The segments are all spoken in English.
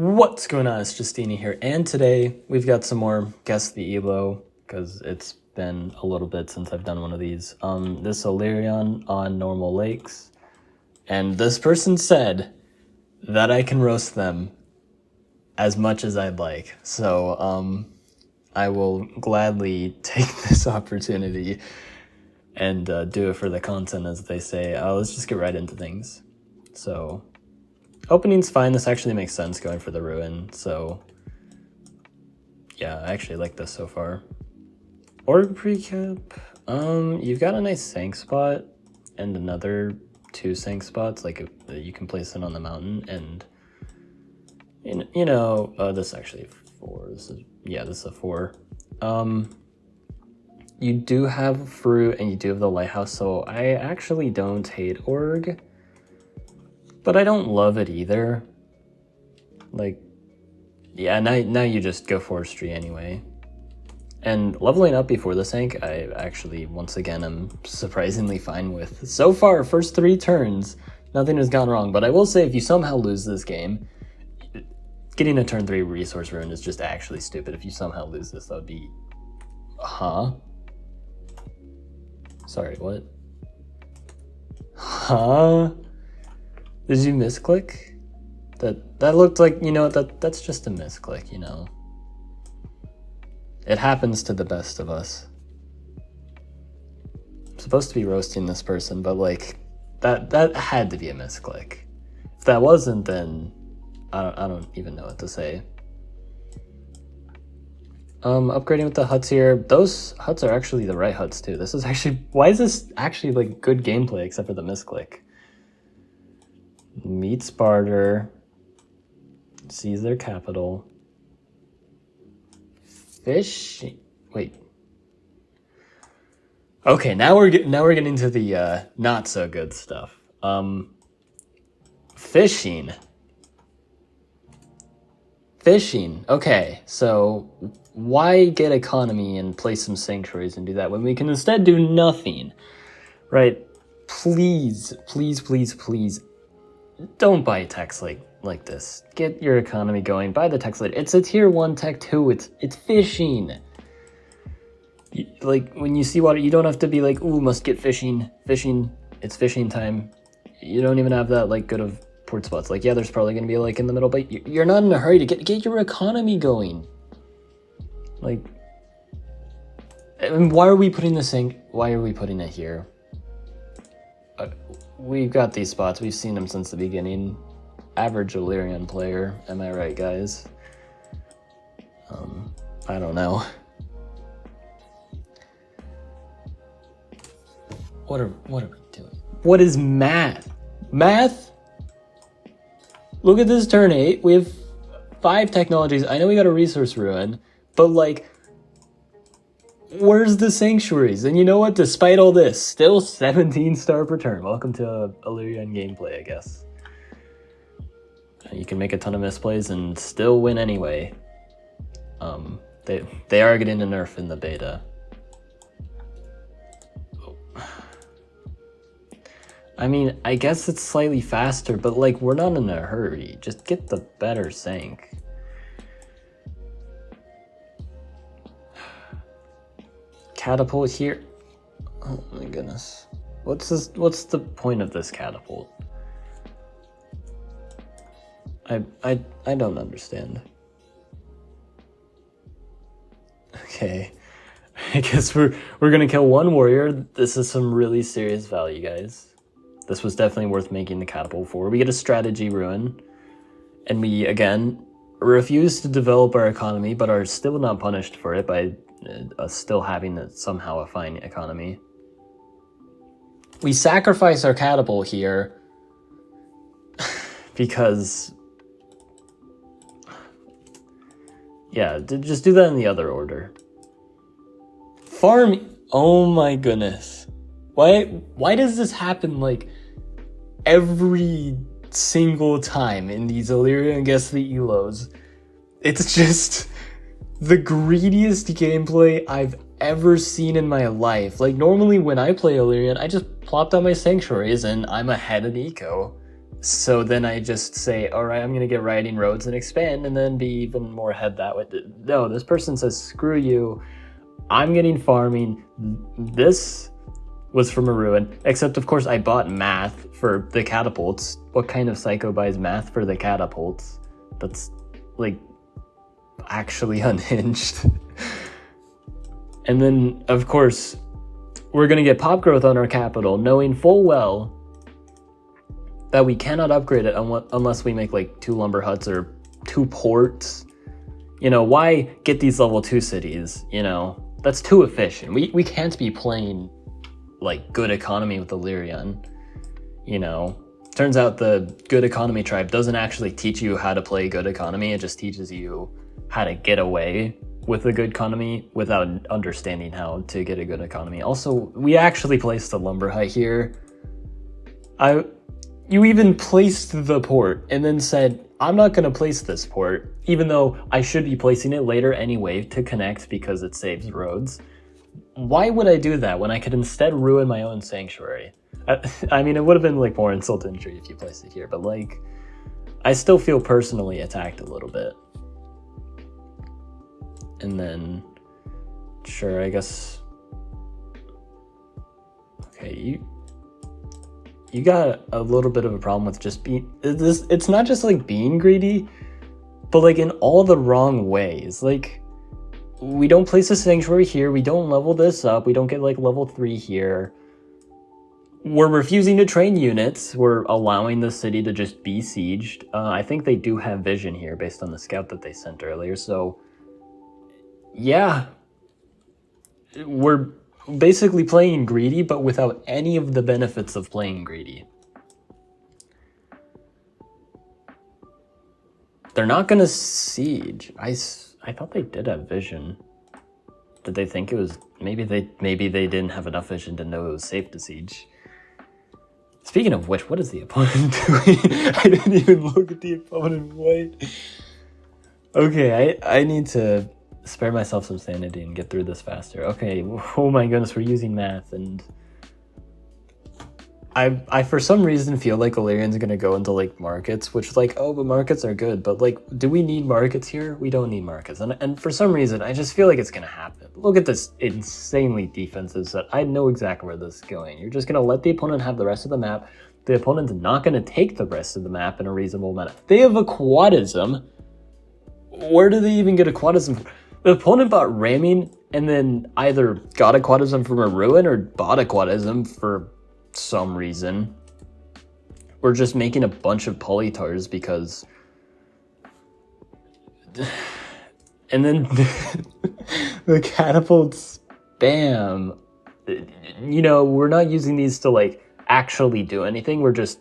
What's going on? It's Justeeni here, and today we've got some more Guess the Elo, because it's been a little bit since I've done one of these. This Illyrian on normal lakes, and this person said that I can roast them as much as I'd like, so I will gladly take this opportunity and do it for the content, as they say. Let's just get right into things. So opening's fine. This actually makes sense going for the ruin, so yeah, I actually like this so far. Org precap, you've got a nice sank spot and another 2 sank spots, like you can place it on the mountain, and you know, this is actually 4. This is a 4. You do have fruit and you do have the lighthouse, so I actually don't hate org. But I don't love it either. Like, yeah, now you just go forestry anyway. And leveling up before the sank, I actually, once again, am surprisingly fine with. So far, first 3 turns, nothing has gone wrong. But I will say, if you somehow lose this game, getting a turn 3 resource ruin is just actually stupid. If you somehow lose this, that would be... Huh? Sorry, what? Huh? Did you misclick? That looked like, you know, that's just a misclick, you know. It happens to the best of us. I'm supposed to be roasting this person, but like that had to be a misclick. If that wasn't, then I don't even know what to say. Upgrading with the huts here. Those huts are actually the right huts too. This is actually, why is this actually like good gameplay except for the misclick? Meet Sparter, seize their capital. Fish. Wait. Okay, now we're getting to the not so good stuff. Fishing. Okay, so why get economy and place some sanctuaries and do that when we can instead do nothing, right? Please. Don't buy techs like this. Get your economy going. Buy the techs later. It's a tier 1 tech 2. It's fishing. Like, when you see water, you don't have to be like, ooh, must get fishing. It's fishing time. You don't even have that like good of port spots. Like, yeah, there's probably gonna be like in the middle, but you're not in a hurry to get your economy going. Like, and why are we putting this in? Why are we putting it here? We've got these spots. We've seen them since the beginning. Average Illyrian player. Am I right, guys? I don't know. What are we doing? What is math? Math? Look at this turn 8. We have 5 technologies. I know we got a resource ruin, but like, where's the sanctuaries? And you know what? Despite all this, still 17 star per turn. Welcome to Illyrian gameplay, I guess. You can make a ton of misplays and still win anyway. They are getting a nerf in the beta. I mean, I guess it's slightly faster, but like, we're not in a hurry. Just get the better sank. Catapult here. Oh my goodness. What's the point of this catapult? I don't understand. Okay. I guess we're gonna kill 1 warrior. This is some really serious value, guys. This was definitely worth making the catapult for. We get a strategy ruin, and we again refuse to develop our economy, but are still not punished for it by still having somehow a fine economy. We sacrifice our catapult here because, yeah, just do that in the other order. Farm. Oh my goodness. Why does this happen like every single time in these Illyrian Guess the Elos? It's just the greediest gameplay I've ever seen in my life. Like, normally when I play Illyrian, I just plop down my sanctuaries and I'm ahead in eco. So then I just say, all right, I'm going to get riding roads and expand and then be even more ahead that way. No, this person says, screw you. I'm getting farming. This was from a ruin. Except, of course, I bought math for the catapults. What kind of psycho buys math for the catapults? That's, like, actually unhinged. And then, of course, we're going to get pop growth on our capital, knowing full well that we cannot upgrade it unless we make like 2 lumber huts or 2 ports. You know, why get these level 2 cities? You know, that's too efficient. We can't be playing like good economy with Illyrian. You know, turns out the good economy tribe doesn't actually teach you how to play good economy. It just teaches you how to get away with a good economy without understanding how to get a good economy. Also, we actually placed a lumber hut here. You even placed the port and then said, I'm not going to place this port, even though I should be placing it later anyway to connect because it saves roads. Why would I do that when I could instead ruin my own sanctuary? I mean, it would have been like more insult to injury if you placed it here, but like, I still feel personally attacked a little bit. And then, sure, I guess, okay, you got a little bit of a problem with just being, it's not just like being greedy, but like in all the wrong ways. Like, we don't place a sanctuary here, we don't level this up, we don't get like level 3 here. We're refusing to train units, we're allowing the city to just be sieged. I think they do have vision here based on the scout that they sent earlier, so yeah, we're basically playing greedy, but without any of the benefits of playing greedy. They're not gonna siege. I thought they did have vision. Did they think it was, maybe they didn't have enough vision to know it was safe to siege. Speaking of which, what is the opponent doing? I didn't even look at the opponent. Wait. Okay, I need to spare myself some sanity and get through this faster. Okay, oh my goodness, we're using math, and I for some reason feel like Illyrian's gonna go into like markets, which like, oh, but markets are good, but like, do we need markets here? We don't need markets, and for some reason I just feel like it's gonna happen. Look at this insanely defensive set. I know exactly where this is going. You're just gonna let the opponent have the rest of the map. The opponent's not gonna take the rest of the map in a reasonable amount. They have a quadism. Where do they even get a quadism from? The opponent bought ramming and then either got a quadism from a ruin or bought a quadism for some reason. We're just making a bunch of polytars because... And then the catapults, bam. You know, we're not using these to like actually do anything. We're just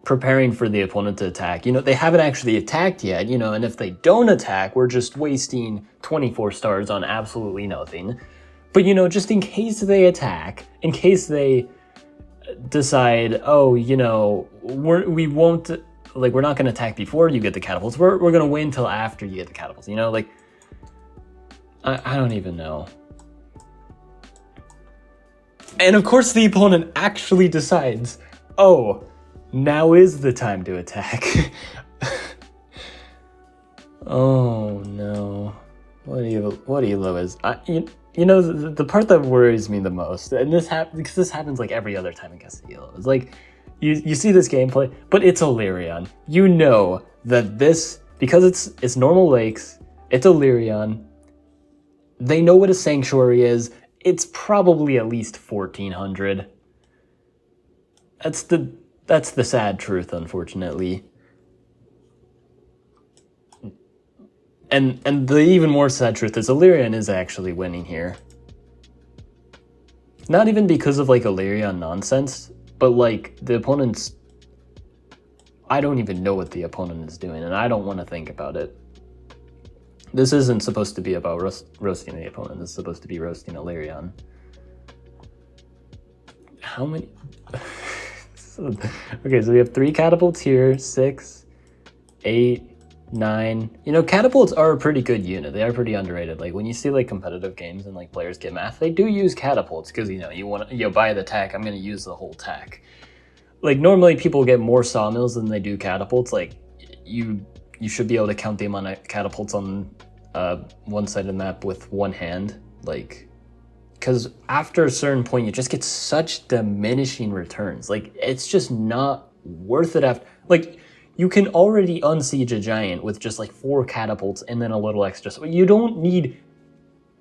preparing for the opponent to attack. You know, they haven't actually attacked yet, you know, and if they don't attack, we're just wasting 24 stars on absolutely nothing. But, you know, just in case they attack, in case they decide, oh, you know, we won't, like, we're not going to attack before you get the catapults. We're going to wait until after you get the catapults, you know, like, I don't even know. And of course the opponent actually decides, oh, now is the time to attack. Oh no. What elo is? You know, the part that worries me the most, and because this happens like every other time in Castillo, is like, you see this gameplay, but it's Illyrian. You know that this, because it's normal lakes, it's Illyrian. They know what a sanctuary is. It's probably at least 1400. That's the sad truth, unfortunately. And the even more sad truth is Illyrian is actually winning here. Not even because of like Illyrian nonsense, but like the opponent's... I don't even know what the opponent is doing, and I don't want to think about it. This isn't supposed to be about roasting the opponent. This is supposed to be roasting Illyrian. How many... Okay, so we have 3 catapults here, 6, 8, 9. You know, catapults are a pretty good unit. They are pretty underrated. Like when you see like competitive games and like players get math, they do use catapults because, you know, you buy the tack, I'm going to use the whole tack. like normally people get more sawmills than they do catapults. Like you should be able to count the amount of catapults on one side of the map with one hand, like, because after a certain point you just get such diminishing returns. Like it's just not worth it. After, like, you can already unsiege a giant with just like 4 catapults and then a little extra. So you don't need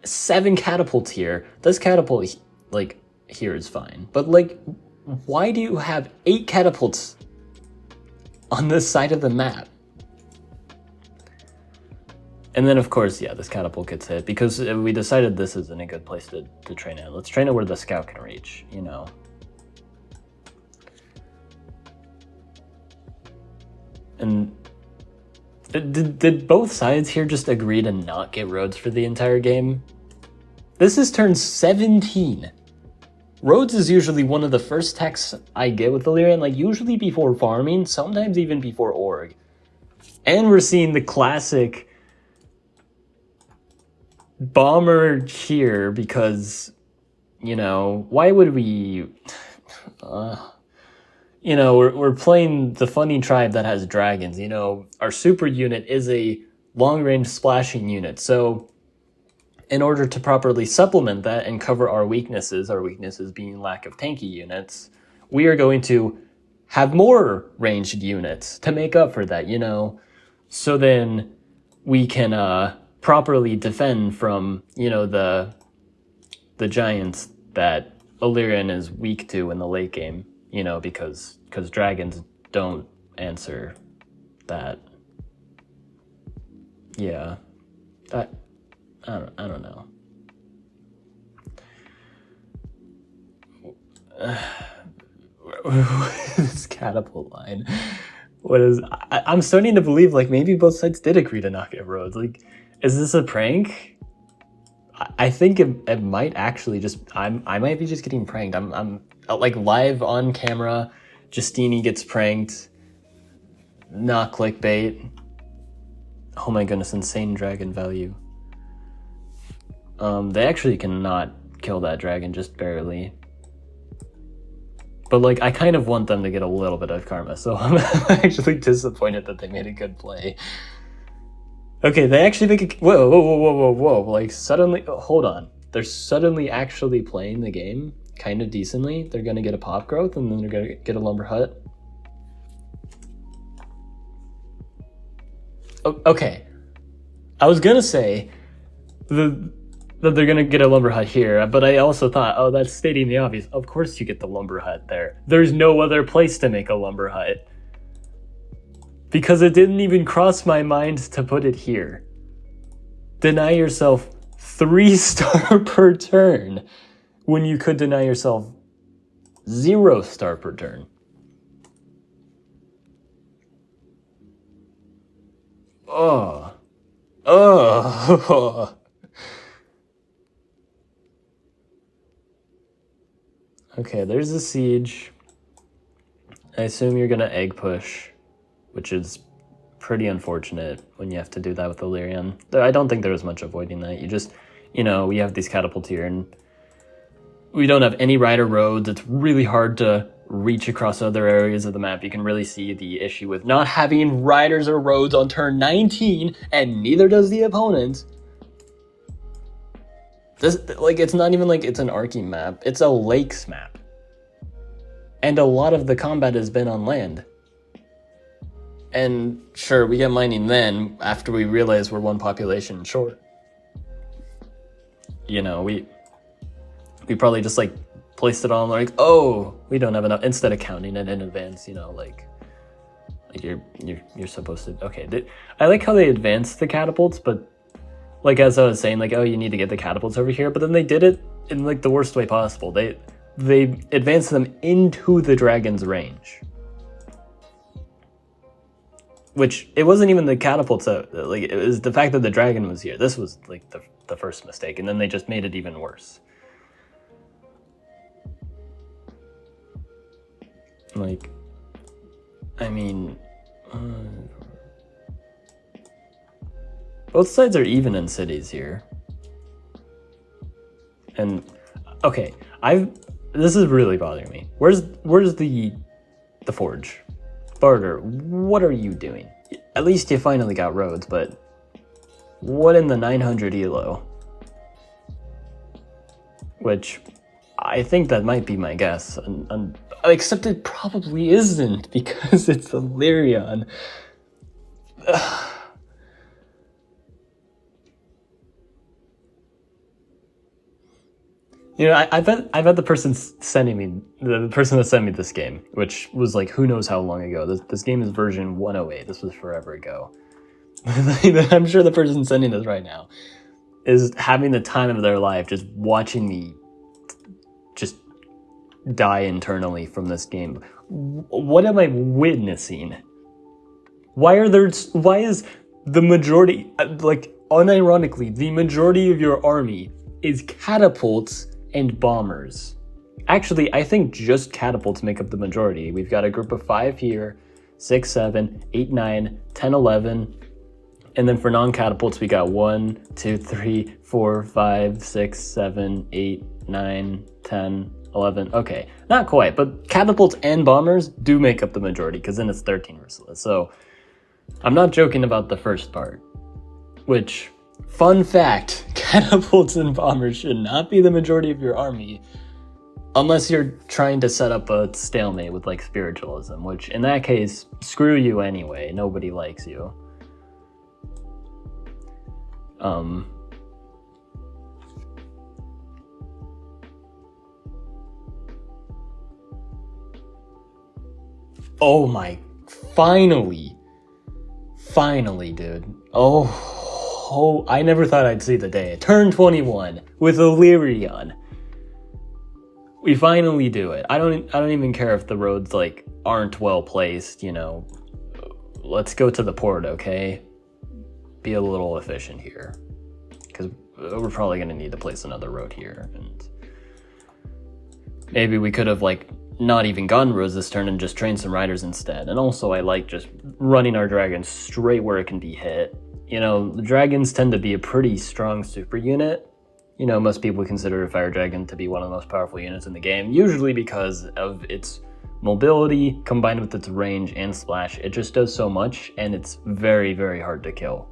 7 catapults here. This catapult like here is fine, but like, why do you have 8 catapults on this side of the map? And then, of course, yeah, this catapult gets hit because we decided this isn't a good place to train it. Let's train it where the scout can reach, you know. And did both sides here just agree to not get roads for the entire game? This is turn 17. Roads is usually one of the first techs I get with Illyrian, like usually before farming, sometimes even before org. And we're seeing the classic bomber here because, you know, why would we, you know, we're playing the funny tribe that has dragons. You know, our super unit is a long-range splashing unit, so in order to properly supplement that and cover our weaknesses being lack of tanky units, we are going to have more ranged units to make up for that, you know, so then we can properly defend from, you know, the giants that Illyrian is weak to in the late game, you know, because dragons don't answer that. Yeah, I don't know. This catapult line. What is? I'm starting to believe like maybe both sides did agree to not get roads. Like, is this a prank? I think it might actually just. I might be just getting pranked. I'm like live on camera. Justeeni gets pranked. Not clickbait. Oh my goodness! Insane dragon value. They actually cannot kill that dragon, just barely. But like, I kind of want them to get a little bit of karma, so I'm actually disappointed that they made a good play. Okay, they actually make a... Whoa. Like, suddenly... hold on. They're suddenly actually playing the game kind of decently. They're going to get a pop growth, and then they're going to get a lumber hut. Okay. I was going to say that they're going to get a lumber hut here, but I also thought, oh, that's stating the obvious. Of course you get the lumber hut there. There's no other place to make a lumber hut. Because it didn't even cross my mind to put it here. Deny yourself 3-star per turn when you could deny yourself 0-star per turn. Oh. Okay, there's a siege. I assume you're gonna egg push, which is pretty unfortunate when you have to do that with Illyrian. I don't think there was much avoiding that. You just, you know, we have these catapults here, and we don't have any rider roads. It's really hard to reach across other areas of the map. You can really see the issue with not having riders or roads on turn 19, and neither does the opponent. This, like, it's not even like it's an arcing map. It's a lakes map. And a lot of the combat has been on land. And sure, we get mining then, after we realize we're 1 population short. You know, we probably just, like, placed it on, like, oh, we don't have enough, instead of counting it in advance, you know, like you're supposed to, okay. I like how they advanced the catapults, but, like, as I was saying, like, oh, you need to get the catapults over here, but then they did it in, like, the worst way possible. They advanced them into the dragon's range. Which, it wasn't even the catapults that, like, it was the fact that the dragon was here. This was, like, the first mistake, and then they just made it even worse. Like, I mean... both sides are even in cities here. And, okay, this is really bothering me. Where's the the forge. Barter, what are you doing? At least you finally got roads, but what in the 900 elo? Which, I think that might be my guess, except it probably isn't, because it's a Lyrion. You know, I bet the person sending me, the person that sent me this game, which was like who knows how long ago. This game is version 108. This was forever ago. I'm sure the person sending this right now is having the time of their life just watching me just die internally from this game. What am I witnessing? Why is the majority, like unironically, the majority of your army is catapults and bombers? Actually, I think just catapults make up the majority. We've got a group of 5 here, 6, 7, 8, 9, 10, 11. And then for non-catapults, we got 1, 2, 3, 4, 5, 6, 7, 8, 9, 10, 11. Okay, not quite, but catapults and bombers do make up the majority, because then it's 13 merciless. So I'm not joking about the first part, which, fun fact, catapults and bombers should not be the majority of your army unless you're trying to set up a stalemate with like spiritualism, which in that case, screw you anyway. Nobody likes you. Oh my, finally, dude. Oh, I never thought I'd see the day. Turn 21 with Illyrion. We finally do it. I don't even care if the roads like aren't well placed, you know. Let's go to the port, okay? Be a little efficient here, because we're probably going to need to place another road here, and maybe we could have like not even gone roads this turn and just trained some riders instead. And also I like just running our dragons straight where it can be hit. You know, the dragons tend to be a pretty strong super unit. You know, most people consider a fire dragon to be one of the most powerful units in the game, usually because of its mobility combined with its range and splash. It just does so much, and it's very, very hard to kill.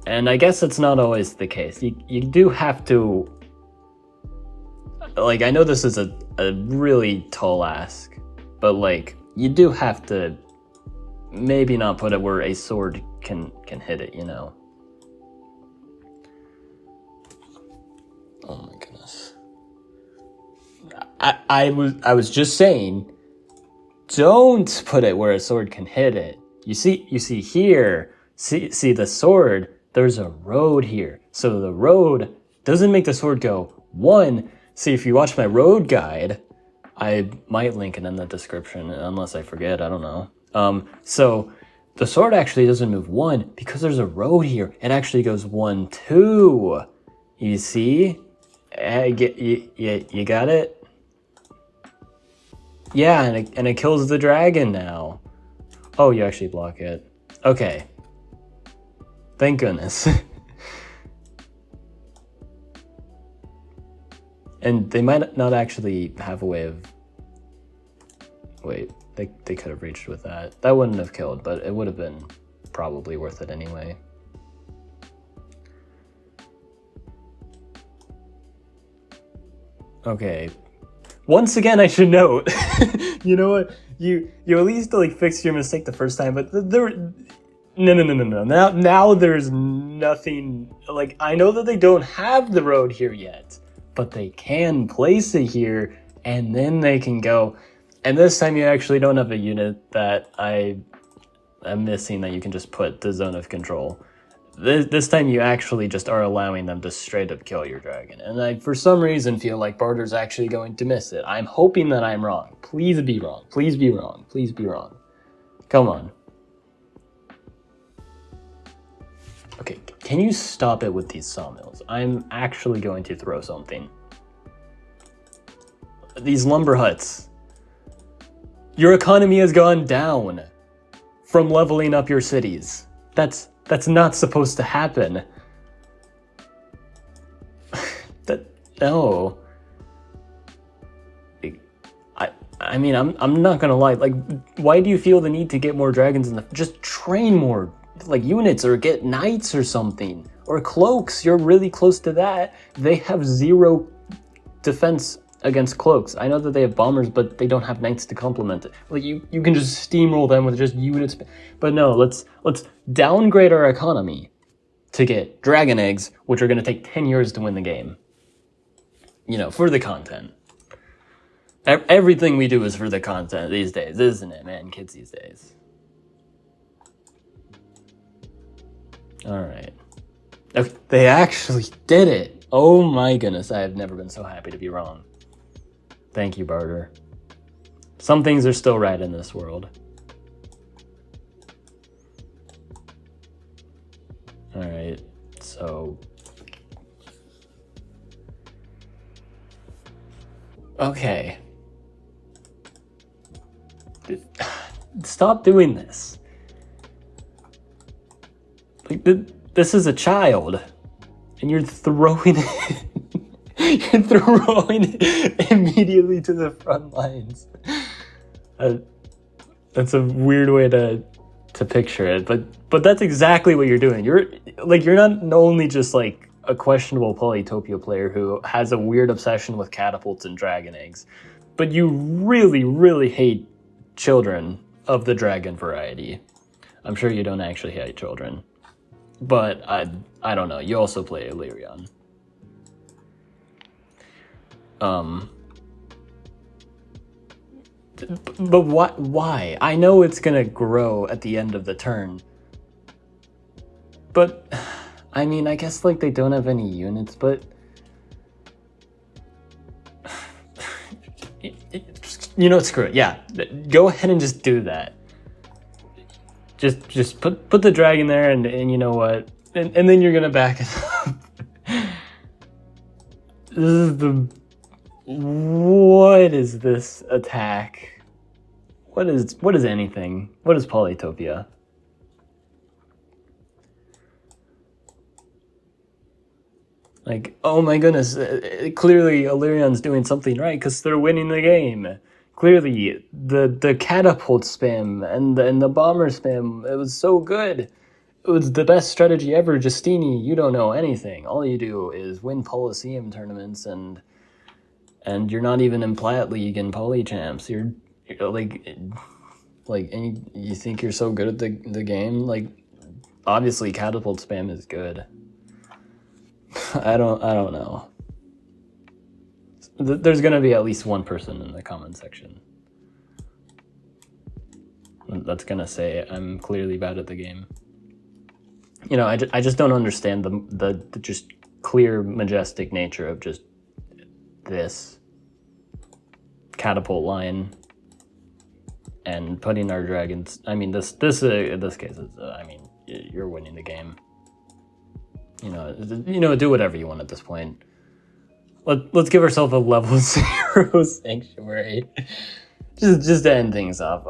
And I guess it's not always the case. You do have to, like, I know this is a really tall ask, but like, you do have to maybe not put it where a sword can hit it, you know? Oh my goodness. I was just saying, don't put it where a sword can hit it. You see here, see the sword, there's a road here. So the road doesn't make the sword go 1. See, if you watch my road guide, I might link it in the description, unless I forget, I don't know. So the sword actually doesn't move 1 because there's a road here. It actually goes 1, 2. You see? You got it? Yeah, and it kills the dragon now. Oh, you actually block it. Okay. Thank goodness. And they might not actually have a way of... Wait, they could have reached with that. That wouldn't have killed, but it would have been probably worth it anyway. Okay. Once again, I should note, you know what? You at least like fixed your mistake the first time, but there... No. Now there's nothing... Like, I know that they don't have the road here yet, but they can place it here, and then they can go. And this time you actually don't have a unit that I am missing that you can just put the zone of control. This time you actually just are allowing them to straight up kill your dragon. And I, for some reason, feel like Barter's actually going to miss it. I'm hoping that I'm wrong. Please be wrong. Please be wrong. Please be wrong. Come on. Okay, can you stop it with these sawmills? I'm actually going to throw something. These lumber huts. Your economy has gone down from leveling up your cities. That's not supposed to happen. No. I mean, I'm not gonna lie. Like, why do you feel the need to get more dragons in the? Just train more, like, units, or get knights or something, or cloaks. You're really close to that. They have 0 defense against cloaks. I know that they have bombers, but they don't have knights to complement it. Like, you can just steamroll them with just units. But no, let's downgrade our economy to get dragon eggs, which are gonna take 10 years to win the game. You know, for the content. Everything we do is for the content these days, isn't it, man? Kids these days. Alright. Okay, they actually did it! Oh my goodness, I have never been so happy to be wrong. Thank you, Barter. Some things are still right in this world. Alright, so... Okay. Stop doing this. Like, this is a child, and you're throwing it. You're throwing it immediately to the front lines. That's a weird way to picture it, but that's exactly what you're doing. You're not only just like a questionable Polytopia player who has a weird obsession with catapults and dragon eggs, but you really, really hate children of the dragon variety. I'm sure you don't actually hate children, but I don't know. You also play Illyrian. But why? I know it's gonna grow at the end of the turn, but I mean, I guess like they don't have any units, but you know, screw it. Yeah, go ahead and just do that. Just put the dragon there, and you know what, and then you're gonna back it up. This is the. What is this attack? What is anything? What is Polytopia? Like, oh my goodness, clearly Illyrian's doing something right because they're winning the game. Clearly, the catapult spam and the bomber spam, it was so good. It was the best strategy ever. Justeeni, you don't know anything. All you do is win Coliseum tournaments, and you're not even in Plat League and Poly Champs. You're like, and you think you're so good at the game? Like, obviously, catapult spam is good. I don't know. There's gonna be at least one person in the comment section that's gonna say I'm clearly bad at the game. You know, I just don't understand the just clear, majestic nature of just this catapult line and putting our dragons. I mean, this case is. I mean, you're winning the game. You know, do whatever you want at this point. Let's give ourselves a level 0 sanctuary, just to end things off.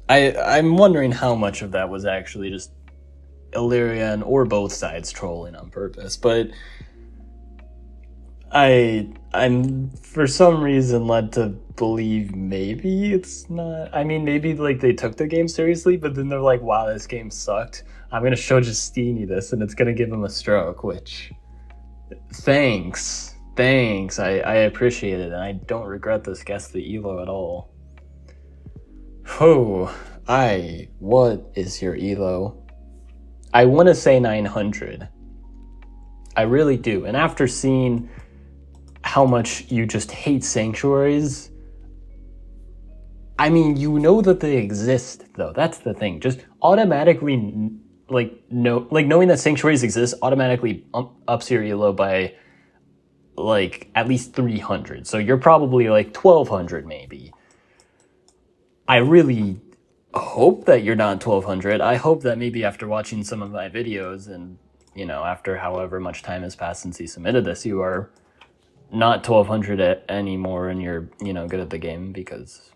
I'm wondering how much of that was actually just Illyrian or both sides trolling on purpose, but I'm for some reason led to believe maybe it's not. I mean, maybe like they took the game seriously, but then they're like, wow, this game sucked. I'm gonna show Justeeni this, and it's gonna give him a stroke, which thanks. I appreciate it, and I don't regret this guess the Elo at all. What is your Elo? I want to say 900. I really do. And after seeing how much you just hate sanctuaries, I mean, you know that they exist, though. That's the thing. Just automatically, knowing that sanctuaries exist automatically ups your Elo by, like, at least 300. So you're probably, like, 1,200, maybe. I really hope that you're not 1,200. I hope that maybe after watching some of my videos and, you know, after however much time has passed since you submitted this, you are not 1,200 anymore and you're, you know, good at the game, because,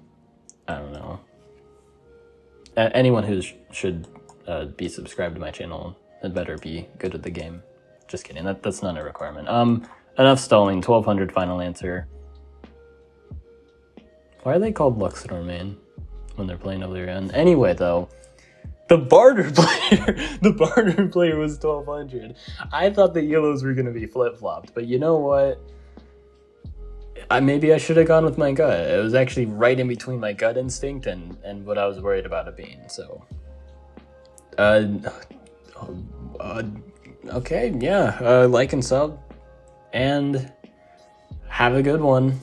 I don't know. Anyone who should be subscribed to my channel had better be good at the game. Just kidding. That's not a requirement. enough stalling. 1200 final answer. Why are they called Luxador main when they're playing Illyrian? Anyway, though, the barter player was 1200. I thought the Elos were gonna be flip flopped, but you know what? Maybe I should have gone with my gut. It was actually right in between my gut instinct and what I was worried about it being. So, okay, yeah. Like and sub, and have a good one.